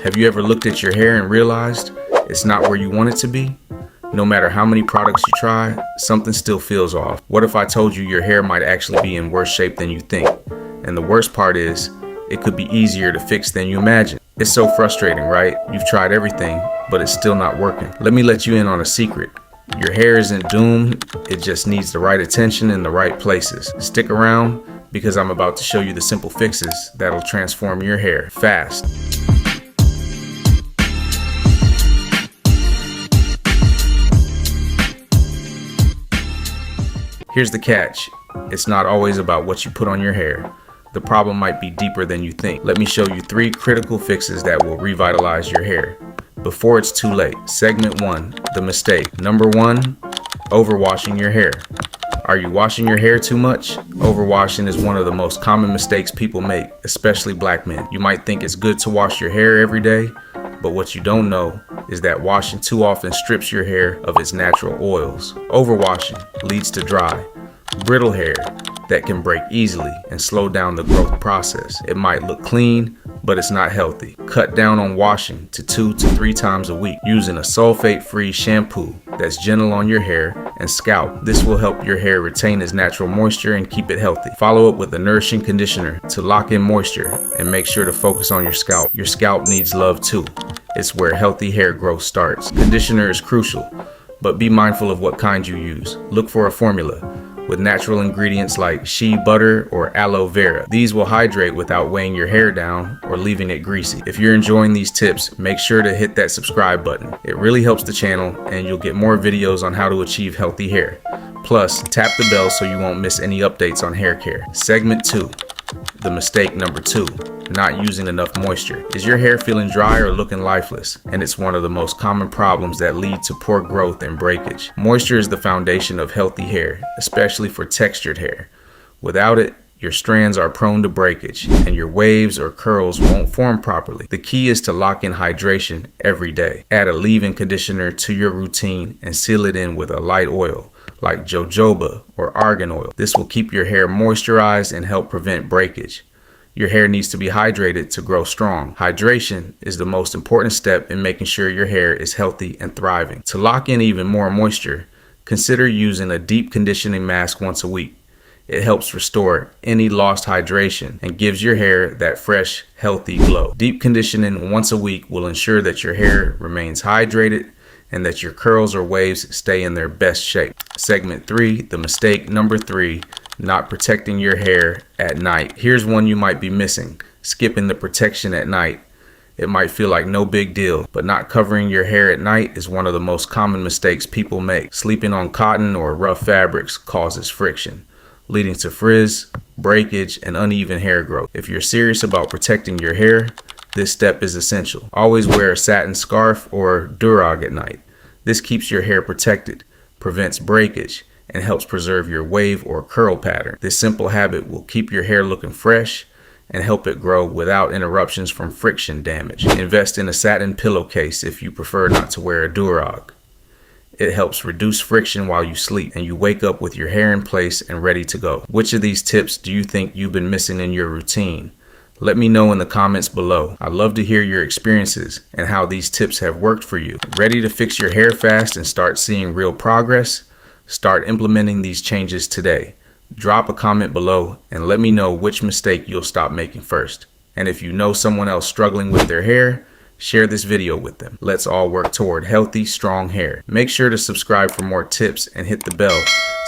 Have you ever looked at your hair and realized it's not where you want it to be? No matter how many products you try, something still feels off. What if I told you your hair might actually be in worse shape than you think? And the worst part is, it could be easier to fix than you imagine. It's so frustrating, right? You've tried everything, but it's still not working. Let me let you in on a secret. Your hair isn't doomed, it just needs the right attention in the right places. Stick around, because I'm about to show you the simple fixes that'll transform your hair fast. Here's the catch. It's not always about what you put on your hair. The problem might be deeper than you think. Let me show you 3 critical fixes that will revitalize your hair before it's too late. Segment 1, the mistake. Number 1, overwashing your hair. Are you washing your hair too much? Overwashing is one of the most common mistakes people make, especially black men. You might think it's good to wash your hair every day, but what you don't know is that washing too often strips your hair of its natural oils. Overwashing leads to dry, brittle hair that can break easily and slow down the growth process. It might look clean, but it's not healthy. Cut down on washing to 2 to 3 times a week using a sulfate-free shampoo that's gentle on your hair and scalp. This will help your hair retain its natural moisture and keep it healthy. Follow up with a nourishing conditioner to lock in moisture and make sure to focus on your scalp. Your scalp needs love too. It's where healthy hair growth starts. Conditioner is crucial, but be mindful of what kind you use. Look for a formula with natural ingredients like shea butter or aloe vera. These will hydrate without weighing your hair down or leaving it greasy. If you're enjoying these tips, make sure to hit that subscribe button. It really helps the channel and you'll get more videos on how to achieve healthy hair. Plus, tap the bell so you won't miss any updates on hair care. Segment 2, the mistake number 2. Not using enough moisture. Is your hair feeling dry or looking lifeless? And it's one of the most common problems that lead to poor growth and breakage. Moisture is the foundation of healthy hair, especially for textured hair. Without it, your strands are prone to breakage and your waves or curls won't form properly. The key is to lock in hydration every day. Add a leave-in conditioner to your routine and seal it in with a light oil like jojoba or argan oil. This will keep your hair moisturized and help prevent breakage. Your hair needs to be hydrated to grow strong. Hydration is the most important step in making sure your hair is healthy and thriving. To lock in even more moisture, consider using a deep conditioning mask once a week. It helps restore any lost hydration and gives your hair that fresh, healthy glow. Deep conditioning once a week will ensure that your hair remains hydrated and that your curls or waves stay in their best shape. Segment 3, the mistake number 3. Not protecting your hair at night. Here's one you might be missing. Skipping the protection at night. It might feel like no big deal, but not covering your hair at night is one of the most common mistakes people make. Sleeping on cotton or rough fabrics causes friction, leading to frizz, breakage, and uneven hair growth. If you're serious about protecting your hair, this step is essential. Always wear a satin scarf or Durag at night. This keeps your hair protected, prevents breakage, and helps preserve your wave or curl pattern. This simple habit will keep your hair looking fresh and help it grow without interruptions from friction damage. Invest in a satin pillowcase if you prefer not to wear a Durag. It helps reduce friction while you sleep and you wake up with your hair in place and ready to go. Which of these tips do you think you've been missing in your routine? Let me know in the comments below. I'd love to hear your experiences and how these tips have worked for you. Ready to fix your hair fast and start seeing real progress? Start implementing these changes today. Drop a comment below and let me know which mistake you'll stop making first. And if you know someone else struggling with their hair, share this video with them. Let's all work toward healthy, strong hair. Make sure to subscribe for more tips and hit the bell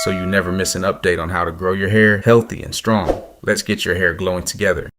so you never miss an update on how to grow your hair healthy and strong. Let's get your hair glowing together.